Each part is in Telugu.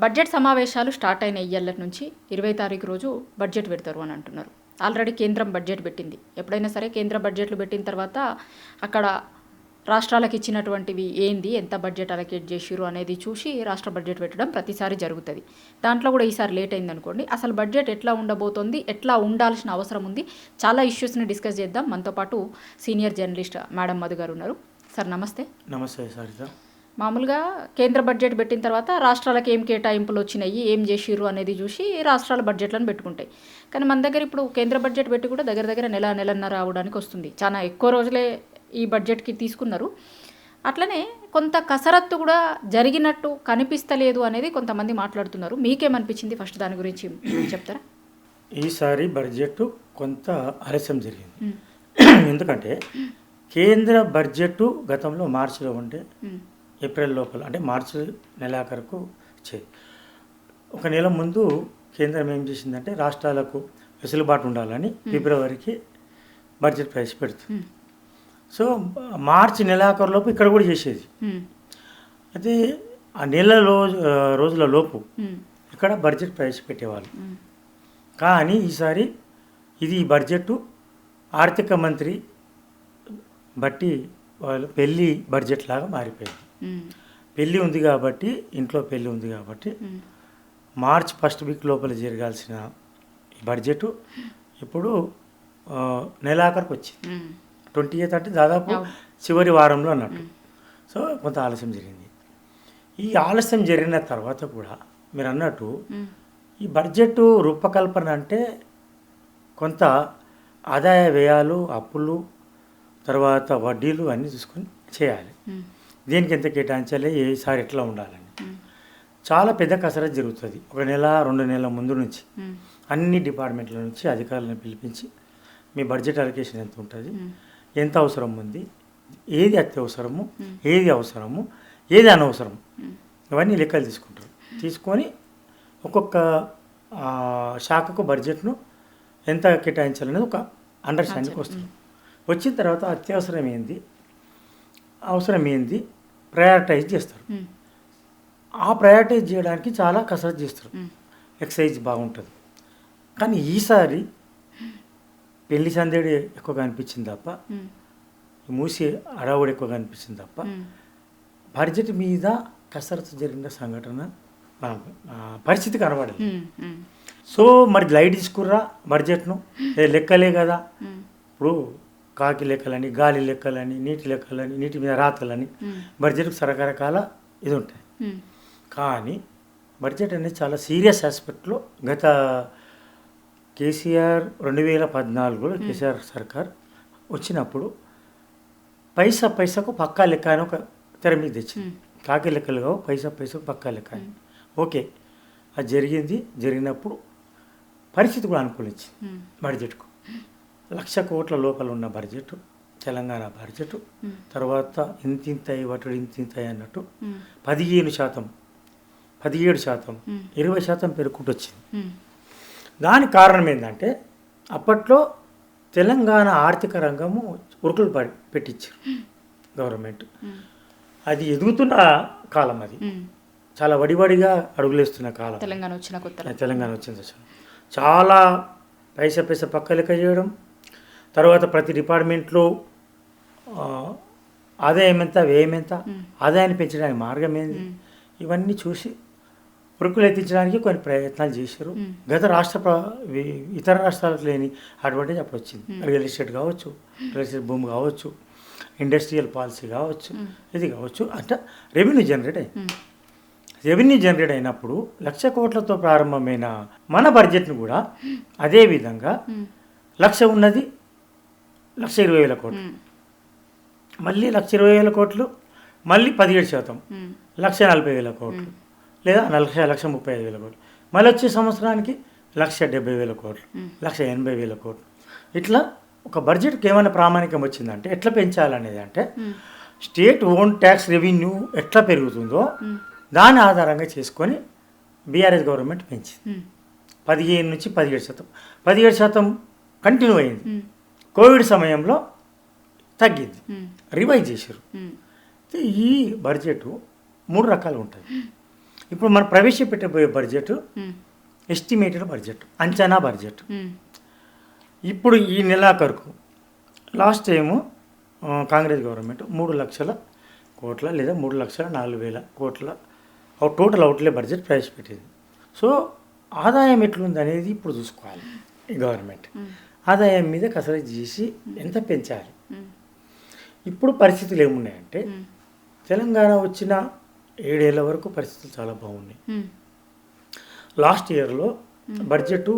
బడ్జెట్ సమావేశాలు స్టార్ట్ అయిన ఇయ్యాల నుంచి 20 తారీఖు రోజు బడ్జెట్ పెడతారు అని అంటున్నారు. ఆల్రెడీ కేంద్రం బడ్జెట్ పెట్టింది. ఎప్పుడైనా సరే కేంద్ర బడ్జెట్లు పెట్టిన తర్వాత అక్కడ రాష్ట్రాలకు ఇచ్చినటువంటివి ఏంది, ఎంత బడ్జెట్ అలొకేట్ చేసిరు అనేది చూసి రాష్ట్ర బడ్జెట్ పెట్టడం ప్రతిసారి జరుగుతుంది. దాంట్లో కూడా ఈసారి లేట్ అయింది అనుకోండి. అసలు బడ్జెట్ ఎట్లా ఉండబోతోంది, ఎట్లా ఉండాల్సిన అవసరం ఉంది, చాలా ఇష్యూస్ని డిస్కస్ చేద్దాం. మనతో పాటు సీనియర్ జర్నలిస్ట్ మేడం మధు గారు ఉన్నారు. సార్ నమస్తే. నమస్తే సరిత. మామూలుగా కేంద్ర బడ్జెట్ పెట్టిన తర్వాత రాష్ట్రాలకు ఏం కేటాయింపులు వచ్చినాయి, ఏం చేసిర్రు అనేది చూసి రాష్ట్రాల బడ్జెట్లను పెట్టుకుంటాయి. కానీ మన దగ్గర ఇప్పుడు కేంద్ర బడ్జెట్ పెట్టి కూడా దగ్గర నెలన్నర అవడానికి వస్తుంది. చాలా ఎక్కువ రోజులే ఈ బడ్జెట్కి తీసుకున్నారు. అట్లనే కొంత కసరత్తు కూడా జరిగినట్టు కనిపిస్తలేదు అనేది కొంతమంది మాట్లాడుతున్నారు. మీకేమనిపించింది? ఫస్ట్ దాని గురించి చెప్తారా? ఈసారి బడ్జెట్ కొంత ఆలస్యం జరిగింది. ఎందుకంటే కేంద్ర బడ్జెట్ గతంలో మార్చిలో ఉంటే ఏప్రిల్ లోపల, అంటే మార్చి నెలాఖరుకు వచ్చేది. ఒక నెల ముందు కేంద్రం ఏం చేసిందంటే రాష్ట్రాలకు వెసులుబాటు ఉండాలని ఫిబ్రవరికి బడ్జెట్ ప్రవేశపెడుతుంది. సో మార్చి నెలాఖరులోపు ఇక్కడ కూడా చేసేది. అయితే ఆ రోజుల లోపు ఇక్కడ బడ్జెట్ ప్రవేశపెట్టేవాళ్ళు. కానీ ఈసారి ఇది బడ్జెట్ ఆర్థిక మంత్రి బట్టి వాళ్ళు పెళ్ళి బడ్జెట్ లాగా మారిపోయింది. పెళ్ళి ఉంది కాబట్టి, ఇంట్లో పెళ్ళి ఉంది కాబట్టి మార్చ్ ఫస్ట్ వీక్ లోపల జరగాల్సిన బడ్జెట్ ఇప్పుడు నెలాఖరికి వచ్చింది. 28 అంటే దాదాపు చివరి వారంలో అన్నట్టు. సో కొంత ఆలస్యం జరిగింది. ఈ ఆలస్యం జరిగిన తర్వాత కూడా మీరు అన్నట్టు ఈ బడ్జెట్ రూపకల్పన అంటే కొంత ఆదాయ వ్యయాలు, అప్పులు, తర్వాత వడ్డీలు అన్నీ చూసుకొని చేయాలి. దేనికి ఎంత కేటాయించాలి, ఏసారి ఎట్లా ఉండాలని చాలా పెద్ద కసరత్తు జరుగుతుంది. ఒక నెల 2 నెలల ముందు నుంచి అన్ని డిపార్ట్మెంట్ల నుంచి అధికారులను పిలిపించి మీ బడ్జెట్ అలొకేషన్ ఎంత ఉంటుంది, ఎంత అవసరం ఉంది, ఏది అత్యవసరము, ఏది అవసరము, ఏది అనవసరం, ఇవన్నీ లెక్కలు తీసుకుంటారు. తీసుకొని ఒక్కొక్క శాఖకు బడ్జెట్ను ఎంత కేటాయించాలనేది ఒక అండర్స్టాండింగ్కి వస్తుంది. వచ్చిన తర్వాత అత్యవసరం ఏంది, అవసరం ఏంది ప్రయారిటైజ్ చేస్తారు. ఆ ప్రయారిటైజ్ చేయడానికి చాలా కసరత్తు చేస్తారు. ఎక్సర్సైజ్ బాగుంటుంది. కానీ ఈసారి పెళ్లి సందడి ఎక్కువగా అనిపించింది తప్ప, మూసి అడావుడు ఎక్కువగా అనిపించింది తప్ప, బడ్జెట్ మీద కసరత్తు జరిగిన సంఘటన పరిస్థితి కనబడలేదు. సో మరి లైట్ తీసుకుర్రా బడ్జెట్ను, లెక్కలే కదా. ఇప్పుడు కాకి లెక్కలని, గాలి లెక్కలని, నీటి లెక్కలని, నీటి మీద రాతలని బడ్జెట్కి రకరకాల ఇది ఉంటాయి. కానీ బడ్జెట్ అనేది చాలా సీరియస్ ఆస్పెక్ట్లో గత కేసీఆర్ 2014లో కేసీఆర్ సర్కార్ వచ్చినప్పుడు పైసాకు పక్కా లెక్క అని ఒక తెర మీద తెచ్చింది. కాకి లెక్కలు కావు, పైసాకు పక్కా లెక్క అని. ఓకే, అది జరిగినప్పుడు పరిస్థితి కూడా అనుకూలించింది బడ్జెట్కు. 1,00,000 కోట్ల లోపల ఉన్న బడ్జెట్, తెలంగాణ బడ్జెట్ తర్వాత ఇంతింతాయి వటుడు ఇంతింతాయి అన్నట్టు 17%, 20% పెరుగుకుంటూ వచ్చింది. దానికి కారణం ఏంటంటే అప్పట్లో తెలంగాణ ఆర్థిక రంగము ఉరుకులు పెట్టించారు గవర్నమెంట్. అది ఎదుగుతున్న కాలం, అది చాలా వడివడిగా అడుగులేస్తున్న కాలం. తెలంగాణ వచ్చిన చాలా పైసా పక్క లెక్క చేయడం, తర్వాత ప్రతి డిపార్ట్మెంట్లో ఆదాయం ఎంత, వ్యయం ఎంత, ఆదాయాన్ని పెంచడానికి మార్గం ఏంది, ఇవన్నీ చూసి ఉరుకులు ఎత్తించడానికి కొన్ని ప్రయత్నాలు చేశారు. గత ఇతర రాష్ట్రాలకు లేని అడ్వాంటేజ్ అప్పుడు వచ్చింది. రియల్ ఎస్టేట్ కావచ్చు, రియల్ ఎస్టేట్ భూమి కావచ్చు, ఇండస్ట్రియల్ పాలసీ కావచ్చు, ఇది కావచ్చు. అంటే రెవెన్యూ జనరేట్ అయినప్పుడు 1,00,000 కోట్లతో ప్రారంభమైన మన బడ్జెట్ను కూడా అదే విధంగా 1,00,000 ఉన్నది 1,20,000 కోట్లు, మళ్ళీ 1,20,000 కోట్లు, మళ్ళీ 17%, 1,40,000 కోట్లు, లేదా 1,35,000 కోట్లు, మళ్ళీ వచ్చే సంవత్సరానికి 1,70,000 కోట్లు, 1,80,000 కోట్లు. ఇట్లా ఒక బడ్జెట్కి ఏమైనా ప్రామాణికం వచ్చిందంటే ఎట్లా పెంచాలనేది, అంటే స్టేట్ ఓన్ ట్యాక్స్ రెవెన్యూ ఎట్లా పెరుగుతుందో దాని ఆధారంగా చేసుకొని బీఆర్ఎస్ గవర్నమెంట్ పెంచింది. 15 నుంచి 17%, 17% కంటిన్యూ అయింది. కోవిడ్ సమయంలో తగ్గింది, రివైజ్ చేశారు. ఈ బడ్జెట్ 3 రకాలు ఉంటుంది. ఇప్పుడు మనం ప్రవేశపెట్టబోయే బడ్జెట్ ఎస్టిమేటెడ్ బడ్జెట్, అంచనా బడ్జెట్. ఇప్పుడు ఈ నెలాఖరుకు లాస్ట్ టైము కాంగ్రెస్ గవర్నమెంట్ 3,00,000 కోట్ల లేదా 3,04,000 కోట్ల టోటల్ అవుట్లే బడ్జెట్ ప్రవేశపెట్టింది. సో ఆదాయం ఎట్లుంది అనేది ఇప్పుడు చూసుకోవాలి. ఈ గవర్నమెంట్ ఆదాయం మీద కసరత్తు చేసి ఎంత పెంచాలి. ఇప్పుడు పరిస్థితులు ఏమున్నాయంటే తెలంగాణ వచ్చిన 7 ఏళ్ళ వరకు పరిస్థితులు చాలా బాగున్నాయి. లాస్ట్ ఇయర్లో బడ్జెట్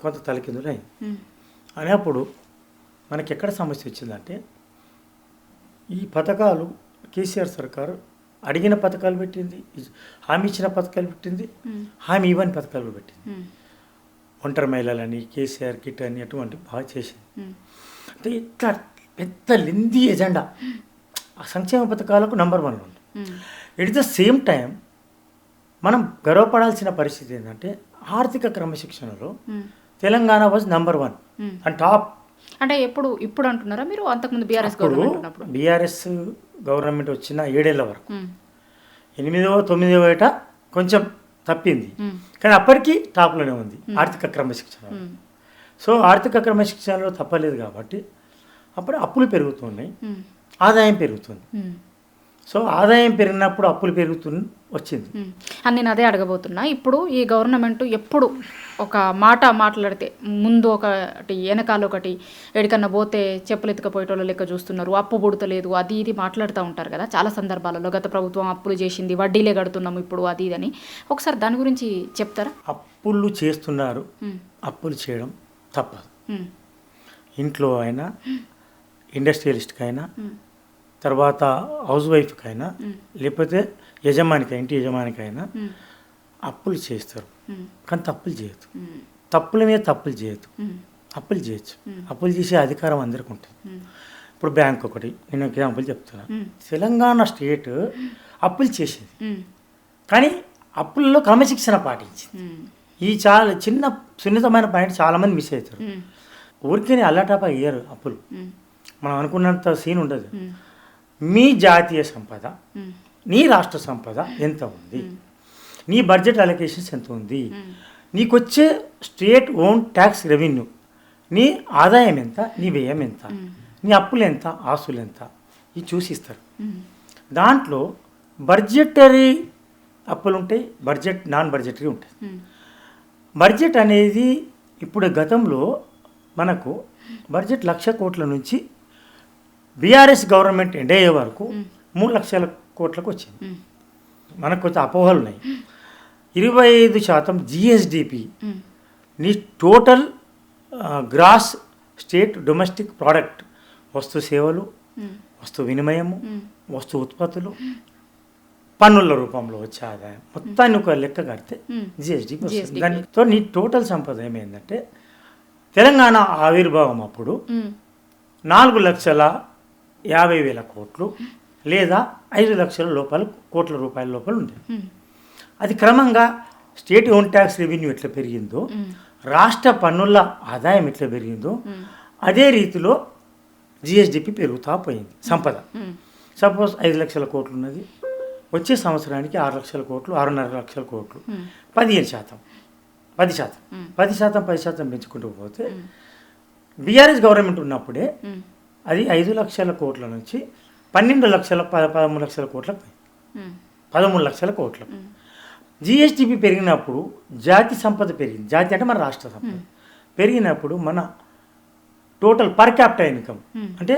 కొంత తలకిందులైంది. అనేప్పుడు మనకి ఎక్కడ సమస్య వచ్చిందంటే ఈ పథకాలు కేసీఆర్ సర్కారు అడిగిన పథకాలు పెట్టింది, హామీ ఇచ్చిన పథకాలు పెట్టింది, హామీ ఇవ్వని పథకాలు పెట్టింది. ఒంటరి మహిళలని, కేసీఆర్ కిట్ అని అటువంటి బాగా చేసింది. అంటే ఇట్లా పెద్ద లెందీ ఎజెండా ఆ సంక్షేమ పథకాలకు నంబర్ 1 ఉంది. ఎట్ ద సేమ్ టైం మనం గర్వపడాల్సిన పరిస్థితి ఏంటంటే ఆర్థిక క్రమశిక్షణలో Telangana was number 1 and top. అంటే ఇప్పుడు అంటున్నారా మీరు? అంతకుముందు బీఆర్ఎస్ గవర్నమెంట్ ఉన్నప్పుడు బీఆర్ఎస్ గవర్నమెంట్ వచ్చిన 7 ఏళ్ళ వరకు 8వ 9వ ఏట కొంచెం తప్పింది, కానీ అప్పటికీ టాప్లోనే ఉంది ఆర్థిక క్రమశిక్షణ. సో ఆర్థిక క్రమశిక్షణలో తప్పలేదు కాబట్టి అప్పుడు అప్పులు పెరుగుతున్నాయి, ఆదాయం పెరుగుతుంది. సో ఆదాయం పెరిగినప్పుడు అప్పులు వచ్చింది. అని నేను అదే అడగబోతున్నా. ఇప్పుడు ఈ గవర్నమెంట్ ఎప్పుడు ఒక మాట మాట్లాడితే ముందు ఒకటి వెనకాల ఒకటి, ఎడికన్నా పోతే చెప్పులు ఎత్తుకపోయేటోళ్ళ లెక్క చూస్తున్నారు, అప్పు పుడతలేదు, అది ఇది మాట్లాడుతూ ఉంటారు కదా చాలా సందర్భాలలో. గత ప్రభుత్వం అప్పులు చేసింది, వడ్డీలే కడుతున్నాము ఇప్పుడు, అది ఇది అని. ఒకసారి దాని గురించి చెప్తారా? అప్పులు చేస్తున్నారు, అప్పులు చేయడం తప్పదు. ఇంట్లో అయినా, ఇండస్ట్రియలిస్ట్కైనా, తర్వాత హౌస్ వైఫ్కైనా, లేకపోతే ఇంటి యజమానికైనా అప్పులు చేస్తారు. కానీ తప్పులు చేయొద్దు, తప్పుల మీద తప్పులు చేయొద్దు. అప్పులు చేయొచ్చు, అప్పులు చేసే అధికారం అందరికీ ఉంటుంది. ఇప్పుడు బ్యాంక్ ఒకటి, నేను ఎగ్జాంపుల్ చెప్తున్నా. తెలంగాణ స్టేట్ అప్పులు చేసేది, కానీ అప్పుల్లో క్రమశిక్షణ పాటించింది. ఈ చాలా చిన్న సున్నితమైన పాయింట్ చాలామంది మిస్ అవుతారు. ఊరికే అల్లాటాపా అయ్యారు అప్పులు, మనం అనుకున్నంత సీన్ ఉండదు. మీ జాతీయ సంపద, నీ రాష్ట్ర సంపద ఎంత ఉంది, నీ బడ్జెట్ అలొకేషన్స్ ఎంత ఉంది, నీకు వచ్చే స్టేట్ ఓన్ ట్యాక్స్ రెవెన్యూ, నీ ఆదాయం ఎంత, నీ వ్యయం ఎంత, నీ అప్పులు ఎంత, ఆస్తులు ఎంత, ఇవి చూసిస్తారు. దాంట్లో బడ్జెటరీ అప్పులు ఉంటాయి, నాన్ బడ్జెటరీ ఉంటాయి. బడ్జెట్ అనేది ఇప్పుడు గతంలో మనకు బడ్జెట్ 1,00,000 కోట్ల నుంచి బీఆర్ఎస్ గవర్నమెంట్ ఎండ్ అయ్యే వరకు 3,00,000 కోట్లకు వచ్చింది. మనకు కొంచెం అపోహలు ఉన్నాయి. 25% జిఎస్డిపి, నీ total gross state domestic product, వస్తు సేవలు, వస్తు వినిమయము, వస్తు ఉత్పత్తులు, పన్నుల రూపంలో వచ్చే ఆదాయం మొత్తాన్ని ఒక లెక్క కడితే జిఎస్డిపి వస్తుంది. దానితో నీ టోటల్ సంపద ఏమైందంటే తెలంగాణ ఆవిర్భావం అప్పుడు 4,50,000 కోట్లు లేదా 5,00,000 కోట్ల రూపాయల లోపల ఉండేది. అది క్రమంగా స్టేట్ ఓన్ ట్యాక్స్ రెవెన్యూ ఎట్లా పెరిగిందో, రాష్ట్ర పన్నుల ఆదాయం ఎట్లా పెరిగిందో, అదే రీతిలో జిఎస్డిపి పెరుగుతూ పోయింది. సంపద సపోజ్ 5,00,000 కోట్లు ఉన్నది, వచ్చే సంవత్సరానికి 6,00,000 కోట్లు, 6,500,000 కోట్లు, 10% పెంచుకుంటూ పోతే బీఆర్ఎస్ గవర్నమెంట్ ఉన్నప్పుడే అది 5,00,000 కోట్ల నుంచి 13,00,000 కోట్లకు పోయింది, 13,00,000 కోట్లకు. జిఎస్టిపి పెరిగినప్పుడు జాతి సంపద పెరిగింది. జాతి అంటే మన రాష్ట్ర సంపద పెరిగినప్పుడు మన టోటల్ పర్ క్యాపిటల్ ఇన్కమ్, అంటే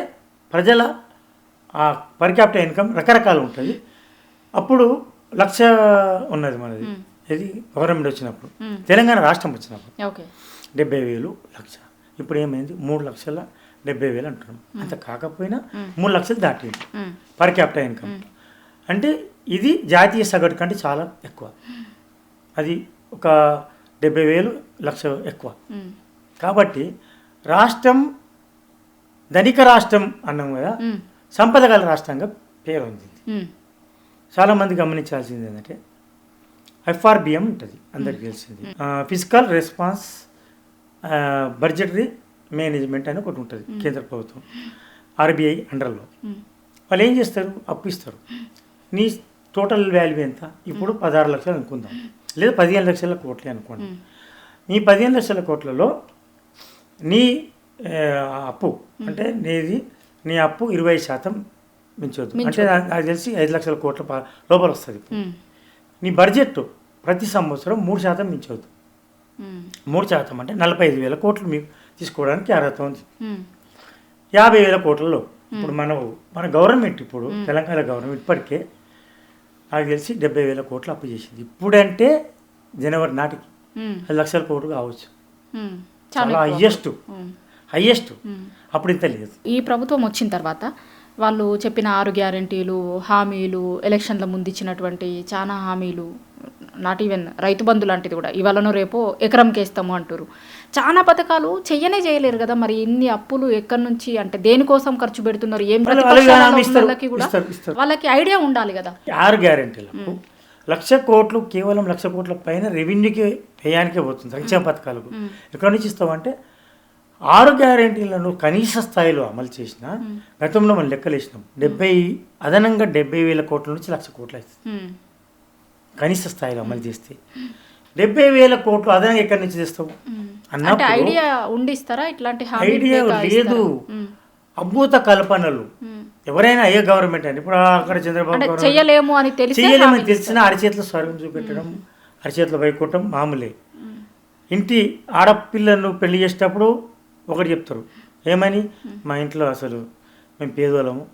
ప్రజల పర్ క్యాపిటల్ ఇన్కమ్ రకరకాలు ఉంటుంది. అప్పుడు 1,00,000 ఉన్నది మనది, ఇది గవర్నమెంట్ వచ్చినప్పుడు. తెలంగాణ రాష్ట్రం వచ్చినప్పుడు 70,000, 1,00,000. ఇప్పుడు ఏమైంది 3,70,000 అంటున్నాం. అంత కాకపోయినా 3,00,000 దాటింది పర్ క్యాపిటల్ ఇన్కమ్. అంటే ఇది జాతీయ సగటు కంటే చాలా ఎక్కువ. అది ఒక 70,000, 1,00,000 ఎక్కువ. కాబట్టి రాష్ట్రం ధనిక రాష్ట్రం అన్నాం కదా, సంపద గల రాష్ట్రంగా పేరు పొందింది. చాలామంది గమనించాల్సింది ఏంటంటే ఎఫ్ఆర్బిఎం ఉంటుంది, అందరికి తెలిసింది. ఫిజికల్ రెస్పాన్స్ బడ్జెటరీ మేనేజ్మెంట్ అని ఒకటి ఉంటుంది కేంద్ర ప్రభుత్వం, ఆర్బీఐ అండర్లో. వాళ్ళు ఏం చేస్తారు, అప్పు ఇస్తారు. నీ టోటల్ వాల్యూ ఎంత ఇప్పుడు 16 లక్షలు అనుకుందాం, లేదా 15 లక్షల కోట్లే అనుకోండి. ఈ 15 లక్షల కోట్లలో నీ అప్పు అంటే నీ అప్పు 20% మించవద్దు. అంటే నాకు తెలిసి 5 లక్షల కోట్ల లోపల వస్తుంది. నీ బడ్జెట్ ప్రతి సంవత్సరం 3% మించవద్దు. 3% అంటే 45,000 కోట్లు మీకు తీసుకోవడానికి అర్హత ఉంది. 50,000 కోట్లలో ఇప్పుడు మన గవర్నమెంట్ ఇప్పుడు తెలంగాణ గవర్నమెంట్ ఇప్పటికే నాకు తెలిసి 70,000 కోట్లు అప్పు చేసింది. ఇప్పుడంటే జనవరి నాటికి 5 లక్షల కోట్లు కావచ్చు. చాలా హయ్యెస్ట్. అప్పుడు ఇంత లేదు. ఈ ప్రభుత్వం వచ్చిన తర్వాత వాళ్ళు చెప్పిన 6 గ్యారెంటీలు, హామీలు, ఎలక్షన్ల ముందు ఇచ్చినటువంటి చాలా హామీలు, నాట్ ఈవెన్ రైతు బంధు లాంటిది కూడా ఇవాళనో రేపో ఎకరంకి వేస్తాము అంటారు. చాలా పథకాలు చేయలేరు కదా. మరి ఇన్ని అప్పులు ఎక్కడి నుంచి, అంటే దేనికోసం ఖర్చు పెడుతున్నారు? ఏం ప్రతిపక్షాలకి కూడా వాళ్ళకి ఐడియా ఉండాలి కదా. 6 గ్యారెంటీలకు 1,00,000 కోట్లు, కేవలం 1,00,000 కోట్ల పైన రెవెన్యూకి వ్యయానికే పోతుంది సంక్షేమ పథకాలకు. ఎక్కడి నుంచి ఇస్తామంటే 6 గ్యారెంటీలను కనీస స్థాయిలో అమలు చేసిన గతంలో మనం లెక్కలేసినాం. అదనంగా 70,000 కోట్ల నుంచి 1,00,000 కోట్లు అవుతుంది కనీస స్థాయిలో అమలు చేస్తే. 70,000 కోట్లు అదనంగా ఎక్కడి నుంచి తెస్తావు అన్నప్పుడు ఐడియా ఉండిస్తారా? ఇట్లాంటి ఐడియా లేదు, అద్భుత కల్పనలు. ఎవరైనా అయ్యే గవర్నమెంట్ అని ఇప్పుడు అక్కడ చంద్రబాబు చేయలేమని తెలిసిన అరిచేతిలో స్వర్గం చూపెట్టడం, అరిచేతిలో వైకుంఠం మామూలే. ఇంటి ఆడపిల్లను పెళ్లి చేసేటప్పుడు ఒకటి చెప్తారు, ఏమని, మా ఇంట్లో అసలు మేము పేదోళ్ళము,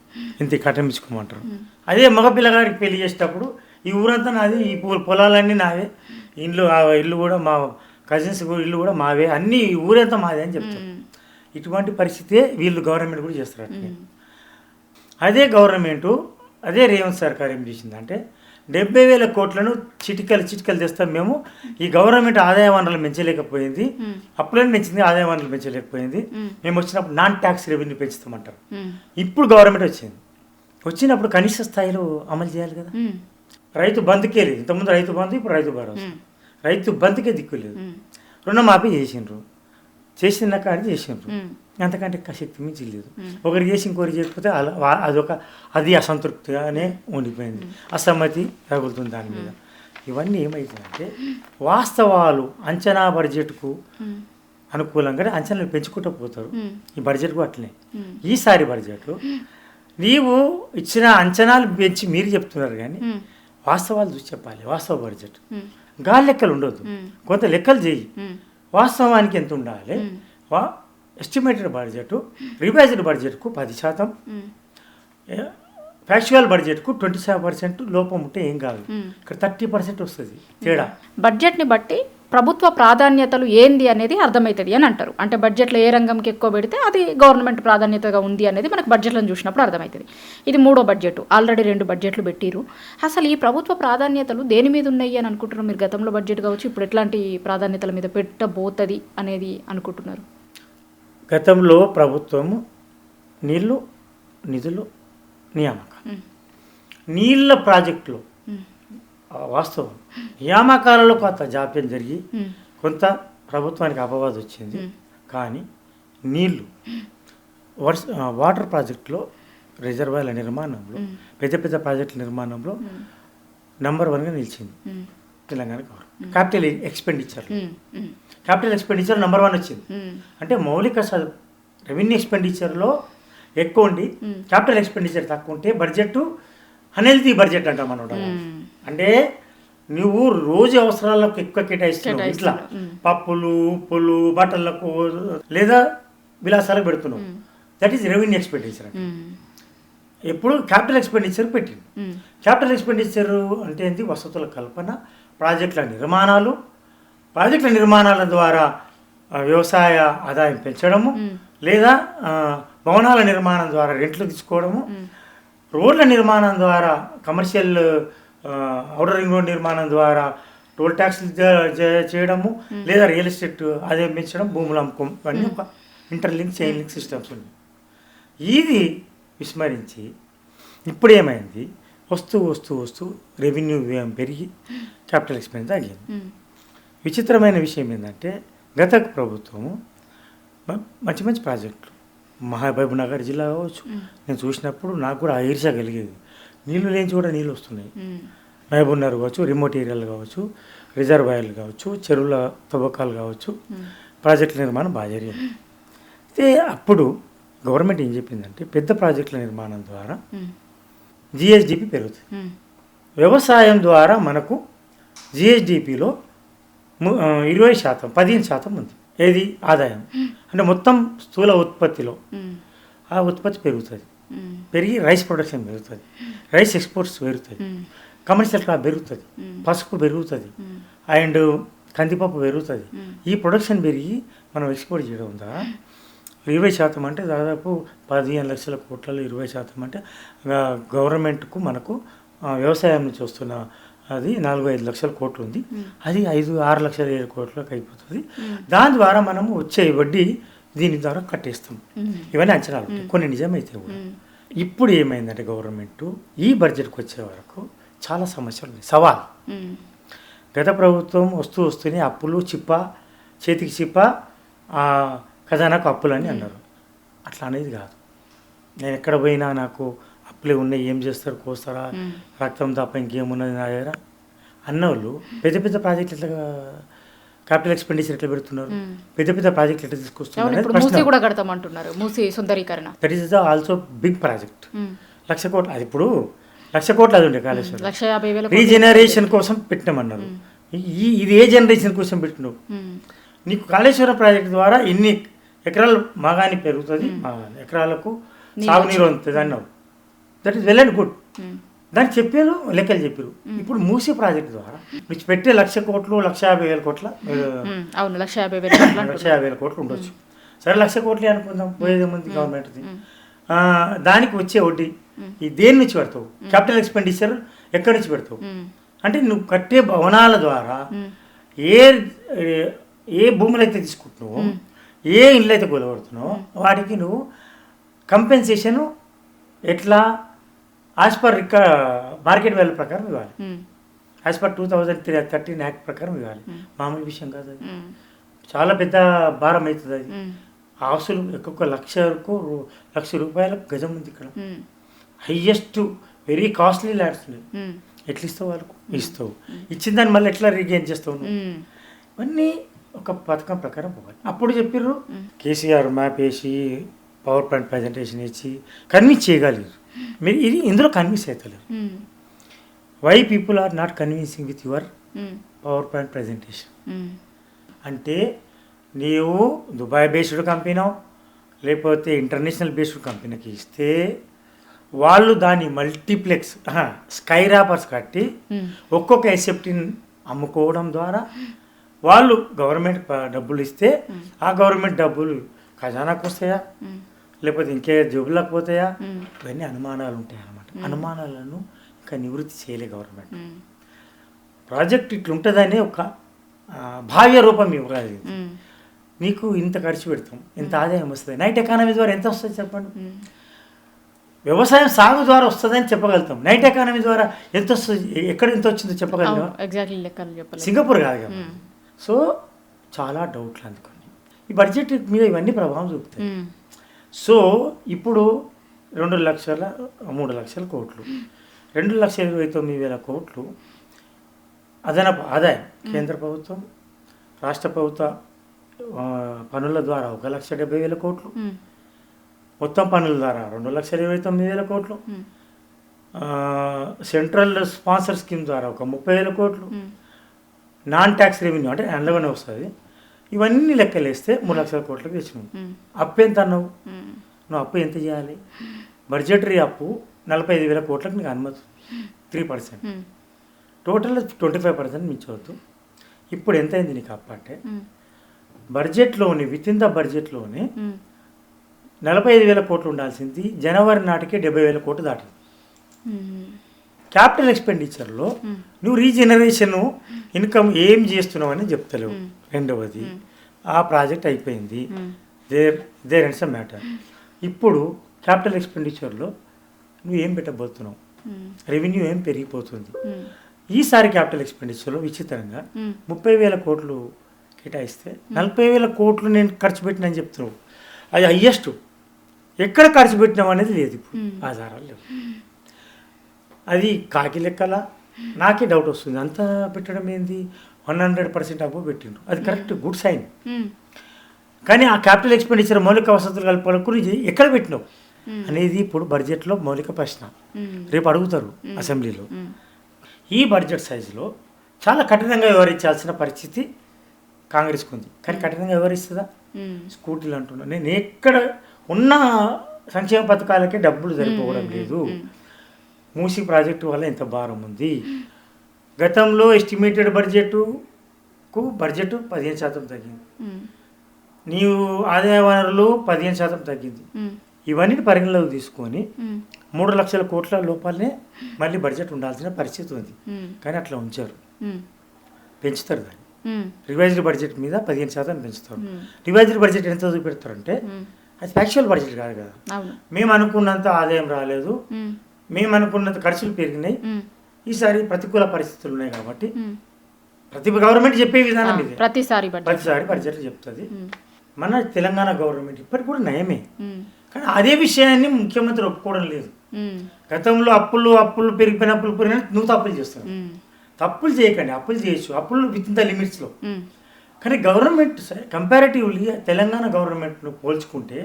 ఇంత కట్టమించుకోమంటారు. అదే మగపిల్లగాడికి పెళ్లి చేసేటప్పుడు ఈ ఊరంతా నాది, ఈ పొలాలన్నీ నావే, ఇల్లు కూడా మా కజిన్స్ ఇల్లు కూడా మావే, అన్నీ ఊరంతా మాదే అని చెప్తారు. ఇటువంటి పరిస్థితే వీళ్ళు గవర్నమెంట్ కూడా చేస్తారు. అదే గవర్నమెంటు, అదే రేవంత్ సర్కార్ ఏం చేసిందంటే 70,000 కోట్లను చిటికలు తెస్తాం మేము. ఈ గవర్నమెంట్ ఆదాయ వనరులు పెంచలేకపోయింది, అప్పులను పెంచింది, ఆదాయ వనరులు పెంచలేకపోయింది. మేము వచ్చినప్పుడు నాన్ ట్యాక్స్ రెవెన్యూ పెంచుతామంటారు. ఇప్పుడు గవర్నమెంట్ వచ్చినప్పుడు కనీస స్థాయిలో అమలు చేయాలి కదా. రైతు బంధుకే లేదు, ఇంతకుముందు రైతు బంధు, ఇప్పుడు రైతు భరోసా. రైతు బంధుకే దిక్కు లేదు. రుణమాఫీ చేసిన కానీ చేసిండ్రు, అంతకంటే శక్తి మించి లేదు. ఒకరికి చేసి ఇంకొకరికి చేయకపోతే అది అసంతృప్తిగానే ఉండిపోయింది, అసమ్మతి రగులుతుంది దాని మీద. ఇవన్నీ ఏమవుతుందంటే వాస్తవాలు అంచనా బడ్జెట్కు అనుకూలంగానే అంచనాలు పెంచుకుంటూ పోతారు. ఈ బడ్జెట్కు అట్లనే. ఈసారి బడ్జెట్ నీవు ఇచ్చిన అంచనాలు పెంచి మీరు చెప్తున్నారు కానీ వాస్తవాలు చూసి చెప్పాలి. వాస్తవ బడ్జెట్ గాలి లెక్కలు ఉండొద్దు, కొంత లెక్కలు చేయి. వాస్తవానికి ఎంత ఉండాలి? ఎస్టిమేటెడ్ బడ్జెట్ రివైజ్డ్ బడ్జెట్కు 10%, ఫ్యాక్చువల్ బడ్జెట్కు 27% లోపం ఉంటే ఏం కాదు. ఇక్కడ 30% వస్తుంది తేడా. బడ్జెట్ని బట్టి ప్రభుత్వ ప్రాధాన్యతలు ఏంది అనేది అర్థమవుతుంది అని అంటారు. అంటే బడ్జెట్లో ఏ రంగంకి ఎక్కువ పెడితే అది గవర్నమెంట్ ప్రాధాన్యతగా ఉంది అనేది మనకు బడ్జెట్లను చూసినప్పుడు అర్థమవుతుంది. ఇది 3వ బడ్జెట్, ఆల్రెడీ 2 బడ్జెట్లు పెట్టిరు. అసలు ఈ ప్రభుత్వ ప్రాధాన్యతలు దేని మీద ఉన్నాయి అని అనుకుంటున్నారు మీరు? గతంలో బడ్జెట్ కావచ్చు, ఇప్పుడు ఎట్లాంటి ప్రాధాన్యతల మీద పెట్టబోతుంది అనేది అనుకుంటున్నారు? గతంలో ప్రభుత్వము నీళ్లు, నిధులు, నియామకాలు, నీళ్ళ ప్రాజెక్టులు వాస్తవం నియామకాలలో కొంత జాప్యం జరిగి కొంత ప్రభుత్వానికి అపవాదం వచ్చింది. కానీ నీళ్లు, వాటర్ ప్రాజెక్టులో, రిజర్వాయర్ల నిర్మాణంలో, పెద్ద ప్రాజెక్టుల నిర్మాణంలో నంబర్ 1గా నిలిచింది Telangana government. Capital expenditure number 1 వచ్చింది. అంటే మౌలిక రెవెన్యూ ఎక్స్పెండిచర్లో ఎక్కువ ఉండి క్యాపిటల్ ఎక్స్పెండిచర్ తక్కువ ఉంటే బడ్జెట్ అన్హెల్తీ బడ్జెట్ అంటాం మనం. అంటే నువ్వు రోజు అవసరాలకు ఎక్కువ కేటాయిస్తున్నావు, ఇట్లా పప్పులు, ఉప్పులు, బట్టలకు లేదా విలాసాలకు పెడుతున్నావు. That is revenue expenditure. ఎప్పుడు క్యాపిటల్ ఎక్స్పెండిచర్ పెట్టింది. క్యాపిటల్ ఎక్స్పెండిచర్ అంటే ఏంటి? వసతుల కల్పన, ప్రాజెక్టుల నిర్మాణాల ద్వారా వ్యవసాయ ఆదాయం పెంచడము, లేదా భవనాల నిర్మాణం ద్వారా రెంట్లు తీసుకోవడము, రోడ్ల నిర్మాణం ద్వారా, కమర్షియల్ ఔటర్ రింగ్ రోడ్ నిర్మాణం ద్వారా టోల్ ట్యాక్స్లు చేయడము, లేదా రియల్ ఎస్టేట్ ఆదాయం పెంచడం, భూములు అమ్ముకోవడం, ఇవన్నీ ఒక ఇంటర్లింక్ చైన్ లింక్ సిస్టమ్స్ ఉన్నాయి. ఇది విస్మరించి ఇప్పుడు ఏమైంది? వస్తూ రెవెన్యూ వ్యయం పెరిగి క్యాపిటల్ ఎక్స్పెండిచర్ తగ్గింది. విచిత్రమైన విషయం ఏంటంటే గత ప్రభుత్వము మంచి ప్రాజెక్టులు, మహబూబ్ నగర్ జిల్లా కావచ్చు, నేను చూసినప్పుడు నాకు కూడా ఈర్ష్య కలిగేది. నీళ్లు లేని చోట నీళ్ళు వస్తున్నాయి. మహబూబ్నగర్ కావచ్చు, రిమోట్ ఏరియాలు కావచ్చు, రిజర్వాయర్లు కావచ్చు, చెరువుల తవ్వకాలు కావచ్చు, ప్రాజెక్టుల నిర్మాణం బాగా జరిగింది. అయితే అప్పుడు గవర్నమెంట్ ఏం చెప్పిందంటే పెద్ద ప్రాజెక్టుల నిర్మాణం ద్వారా జిఎస్డిపి పెరుగుతుంది. వ్యవసాయం ద్వారా మనకు జిఎస్డిపిలో 20%, 15% ఉంది. ఏది ఆదాయం అంటే మొత్తం స్థూల ఉత్పత్తిలో ఆ ఉత్పత్తి పెరుగుతుంది. పెరిగి రైస్ ప్రొడక్షన్ పెరుగుతుంది, రైస్ ఎక్స్పోర్ట్స్ పెరుగుతుంది, కమర్షియల్ క్రాప్ పెరుగుతుంది, పసుపు పెరుగుతుంది, అండ్ కందిపప్పు పెరుగుతుంది. ఈ ప్రొడక్షన్ పెరిగి మనం ఎక్స్పోర్ట్ చేయడం ద్వారా 20% అంటే దాదాపు 15 లక్షల కోట్లలో 20% అంటే గవర్నమెంట్కు మనకు వ్యవసాయం నుంచి వస్తున్న అది 4-5 లక్షల కోట్లు ఉంది. అది 5-6 లక్షల కోట్లకు అయిపోతుంది. దాని ద్వారా మనము వచ్చే వడ్డీ దీని ద్వారా కట్టేస్తాం. ఇవన్నీ అంచనాలు ఉంటాయి, కొన్ని నిజమైతే కూడా. ఇప్పుడు ఏమైందంటే గవర్నమెంట్ ఈ బడ్జెట్కి వచ్చే వరకు చాలా సమస్యలు ఉన్నాయి, సవాల్. గత ప్రభుత్వం వస్తూనే అప్పులు చిప్ప, చేతికి చిప్ప, ఖజానాకు అప్పులని అన్నారు. అట్లా అనేది కాదు. నేను ఎక్కడ పోయినా నాకు అప్పులే ఉన్నాయి, ఏం చేస్తారు, కోస్తారా, రక్తం తప్ప ఇంకేమున్నది నా దగ్గర అన్నోళ్ళు పెద్ద పెద్ద ప్రాజెక్టులు ఎట్లా క్యాపిటల్ ఎక్స్పెండిచర్ ఎట్లా పెడుతున్నారు, పెద్ద పెద్ద ప్రాజెక్టులు ఎట్లా తీసుకొస్తున్నారు. That is also big project. 1,00,000 కోట్లు. అది ఇప్పుడు 1,00,000 కోట్లు అది ఉండే కాళేశ్వరం. 150,000 రీజనరేషన్ కోసం పెట్టినామన్నారు. ఇది ఏ జనరేషన్ కోసం పెట్టినావు? నీకు కాళేశ్వరం ప్రాజెక్ట్ ద్వారా ఇన్ని ఎకరాలు మాగాని పెరుగుతుంది, ఎకరాలకు సాగునీరు ఉంటుంది అన్నావు. That is well and good. దానికి చెప్పారు, లెక్కలు చెప్పారు. ఇప్పుడు మూసీ ప్రాజెక్ట్ ద్వారా నువ్వు పెట్టే 1,00,000 కోట్లు, 1,50,000 కోట్ల 1,50,000 కోట్లు ఉండొచ్చు. సరే 1,00,000 కోట్లే అనుకుందాం, పోయేది ముందు గవర్నమెంట్ది. దానికి వచ్చే వడ్డీ ఈ దేని నుంచి పెడతావు? క్యాపిటల్ ఎక్స్పెండిచర్ ఎక్కడి నుంచి పెడతావు? అంటే నువ్వు కట్టే భవనాల ద్వారా ఏ భూములు అయితే తీసుకుంటున్నావో, ఏ ఇళ్ళు అయితే కొలబడుతున్నావో వాటికి నువ్వు కంపెన్సేషన్ ఎట్లా యాజ్ పర్ మార్కెట్ వాల్యూ ప్రకారం ఇవ్వాలి. యాజ్ పర్ 2013 యాక్ట్ ప్రకారం ఇవ్వాలి. మామూలు విషయం కాదు అది. చాలా పెద్ద భారం అవుతుంది అది. ఆస్తులు ఒక్కొక్క 1,00,000 రూపాయలకు గజం ఉంది ఇక్కడ. హైయెస్ట్ వెరీ కాస్ట్లీ ల్యాండ్స్ ఉన్నాయి. ఎట్లా ఇస్తావు వాళ్ళకు? ఇస్తావు. ఇచ్చిన దాన్ని మళ్ళీ ఎట్లా రీగెయిన్ చేస్తావు నువ్వు? ఇవన్నీ ఒక పథకం ప్రకారం పోవాలి. అప్పుడు చెప్పారు కేసీఆర్ మ్యాప్ వేసి పవర్ పాయింట్ ప్రజెంటేషన్ ఇచ్చి కన్విన్స్ చేయగలిగారు. మీరు ఇది ఇందులో కన్విన్స్ అవుతలేరు. Why people are not convincing with your power point presentation అంటే నీవు దుబాయ్ బేస్డ్ కంపెనీనో లేకపోతే ఇంటర్నేషనల్ బేస్డ్ కంపెనీకి ఇస్తే వాళ్ళు దాన్ని మల్టీప్లెక్స్ స్కై ర్యాపర్స్ కట్టి ఒక్కొక్క ఎసెప్టీని అమ్ముకోవడం ద్వారా వాళ్ళు గవర్నమెంట్ డబ్బులు ఇస్తే ఆ గవర్నమెంట్ డబ్బులు ఖజానాకు వస్తాయా లేకపోతే ఇంకే జబ్బులకు పోతాయా? ఇవన్నీ అనుమానాలు ఉంటాయి అన్నమాట. అనుమానాలను ఇంకా నివృత్తి చేయలే గవర్నమెంట్. ప్రాజెక్ట్ ఇట్లుంటుందని ఒక భావ్య రూపం ఇవ్వాలి. నీకు ఇంత ఖర్చు పెడతాం, ఇంత ఆదాయం వస్తుంది. నైట్ ఎకానమీ ద్వారా ఎంత వస్తుంది చెప్పండి? వ్యవసాయం సాగు ద్వారా వస్తుందని చెప్పగలుగుతాం. నైట్ ఎకానమీ ద్వారా ఎంత వస్తుంది, ఎక్కడ ఎంత వచ్చిందో చెప్పగలుగుతాం. సింగపూర్ కాదు కదా. సో చాలా డౌట్లు అందుకని ఈ బడ్జెట్ మీద ఇవన్నీ ప్రభావం చూపుతాయి. సో ఇప్పుడు 2,03,00,000 కోట్లు, 2,29,000 కోట్లు అదనపు ఆదాయం కేంద్ర ప్రభుత్వం, రాష్ట్ర ప్రభుత్వ పనుల ద్వారా 1,70,000 కోట్లు, మొత్తం పనుల ద్వారా 2,29,000 కోట్లు, సెంట్రల్ స్పాన్సర్ స్కీమ్ ద్వారా ఒక 30,000 కోట్లు, నాన్ ట్యాక్స్ రెవెన్యూ అంటే అందులోనే వస్తుంది. ఇవన్నీ లెక్కలేస్తే 3,00,000 కోట్లకు తెచ్చినావు. అప్పు ఎంత అన్నావు? నువ్వు అప్పు ఎంత చేయాలి? బడ్జెటరీ అప్పు 45,000 కోట్లకు నీకు అనుమతి, 3%. టోటల్ 25% మించవద్దు. ఇప్పుడు ఎంత అయింది నీకు అప్పు అంటే బడ్జెట్లోని విత్ ఇన్ ద బడ్జెట్లోనే 45,000 కోట్లు ఉండాల్సింది జనవరి నాటికే 70,000 కోట్లు దాటింది. క్యాపిటల్ ఎక్స్పెండిచర్లో నువ్వు రీజనరేషన్ ఇన్కమ్ ఏం చేస్తున్నావు అని చెప్తలేవు. రెండవది ఆ ప్రాజెక్ట్ అయిపోయింది, దేర్ ఎండ్స్ అ మ్యాటర్. ఇప్పుడు క్యాపిటల్ ఎక్స్పెండిచర్లో నువ్వు ఏం పెట్టబోతున్నావు? రెవెన్యూ ఏం పెరిగిపోతుంది. ఈసారి క్యాపిటల్ ఎక్స్పెండిచర్లో విచిత్రంగా 30,000 కోట్లు కేటాయిస్తే 40,000 కోట్లు నేను ఖర్చు పెట్టినని చెప్తున్నావు. అది హయ్యెస్ట్. ఎక్కడ ఖర్చు పెట్టినావు అనేది లేదు. ఇప్పుడు ఆధారాలు లేవు. అది కాకి లెక్కల నాకే డౌట్ వస్తుంది. అంతా పెట్టడం ఏంది, 100% అబ్బో పెట్టిండ్రు, అది కరెక్ట్, గుడ్ సైన్. కానీ ఆ క్యాపిటల్ ఎక్స్పెండిచర్ మౌలిక వసతులు కల్పన గురించి ఎక్కడ పెట్టినావు అనేది ఇప్పుడు బడ్జెట్లో మౌలిక ప్రశ్న. రేపు అడుగుతారు అసెంబ్లీలో. ఈ బడ్జెట్ సైజులో చాలా కఠినంగా వ్యవహరించాల్సిన పరిస్థితి కాంగ్రెస్కి ఉంది. కానీ కఠినంగా వ్యవహరిస్తుందా? స్కూటీలు అంటున్నా. నేను ఎక్కడ ఉన్న సంక్షేమ పథకాలకే డబ్బులు సరిపోవడం లేదు. మూసీ ప్రాజెక్టు వల్ల ఎంత భారం ఉంది. గతంలో ఎస్టిమేటెడ్ బడ్జెట్ 15% తగ్గింది. నీవు ఆదాయ వనరులు 15% తగ్గింది. ఇవన్నీ పరిగణలోకి తీసుకొని 3 లక్షల కోట్ల లోపలనే మళ్ళీ బడ్జెట్ ఉండాల్సిన పరిస్థితి ఉంది. కానీ అట్లా ఉంచారు. పెంచుతారు దాన్ని. రివైజ్డ్ బడ్జెట్ మీద 15% పెంచుతారు. రివైజ్డ్ బడ్జెట్ ఎంత చూపెడతారంటే అది ఫ్యాక్చువల్ బడ్జెట్ కాదు కదా. మేము అనుకున్నంత ఆదాయం రాలేదు, మేము అనుకున్నంత ఖర్చులు పెరిగినాయి, ఈసారి ప్రతికూల పరిస్థితులు ఉన్నాయి కాబట్టి ప్రతి గవర్నమెంట్ చెప్పే విధానం ఇది. ప్రతిసారి బడ్జెట్ చెప్తుంది. మన తెలంగాణ గవర్నమెంట్ ఇప్పటికి కూడా నయమే. కానీ అదే విషయాన్ని ముఖ్యమంత్రి ఒప్పుకోవడం లేదు. గతంలో అప్పులు పెరిగిపోయిన నువ్వు తప్పులు చేస్తావు. తప్పులు చేయకండి, అప్పులు చేయొచ్చు, అప్పులు విత్ ఇన్ ద లిమిట్స్లో. కానీ గవర్నమెంట్ కంపారిటివ్లీ తెలంగాణ గవర్నమెంట్ను పోల్చుకుంటే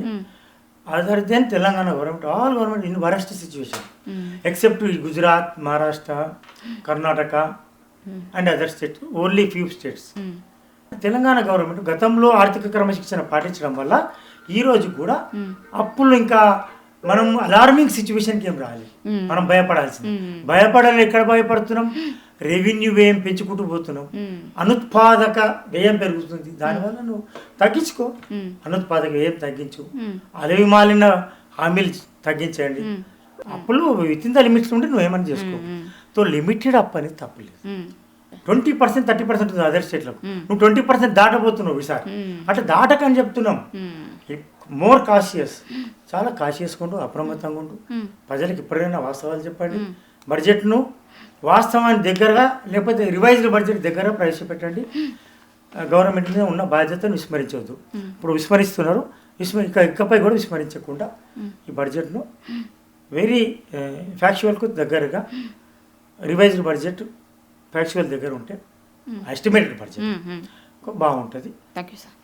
other than Telangana government, all government in worst situation except Gujarat, Maharashtra, Karnataka and other states, only few states. Telangana government గతంలో ఆర్థిక క్రమశిక్షణ పాటించడం వల్ల ఈరోజు కూడా అప్పులు ఇంకా మనం అలార్మింగ్ సిచ్యువేషన్కి ఏం రాలేదు. మనం భయపడాల్సింది. భయపడాలి. ఎక్కడ భయపడుతున్నాం? రెవెన్యూ వ్యయం పెంచుకుంటూ పోతున్నాం. అనుత్పాదక వ్యయం పెరుగుతుంది. దానివల్ల నువ్వు తగ్గించుకో, అనుత్పాదక వ్యయం తగ్గించు, అలవి మాలిన హామీలు తగ్గించండి, అప్పులు విత్ ఇన్ ద లిమిట్స్ ఉంటే నువ్వేమని చేసుకో. సో లిమిటెడ్ అప్ అనేది తప్పలేదు. 20%, 30% ఉంది అదర్ స్టేట్లకు. నువ్వు 20% దాటబోతున్నావు ఈసారి. అట్లా దాటకని చెప్తున్నాం. మోర్ కాషియస్, చాలా కాషియస్గా ఉంటూ, అప్రమత్తంగా ఉంటూ, ప్రజలకు ఇప్పటికైనా వాస్తవాలు చెప్పండి. బడ్జెట్ను వాస్తవానికి దగ్గరగా, లేకపోతే రివైజ్డ్ బడ్జెట్ దగ్గర ప్రవేశపెట్టండి. గవర్నమెంట్ మీద ఉన్న బాధ్యతను విస్మరించవద్దు. ఇప్పుడు విస్మరిస్తున్నారు, ఇకపై కూడా విస్మరించకుండా ఈ బడ్జెట్ను వెరీ ఫ్యాక్చువల్కు దగ్గరగా, రివైజ్డ్ బడ్జెట్ ఫ్యాక్చువల్ దగ్గర ఉంటే ఎస్టిమేటెడ్ బడ్జెట్ బాగుంటుంది. Thank you sir.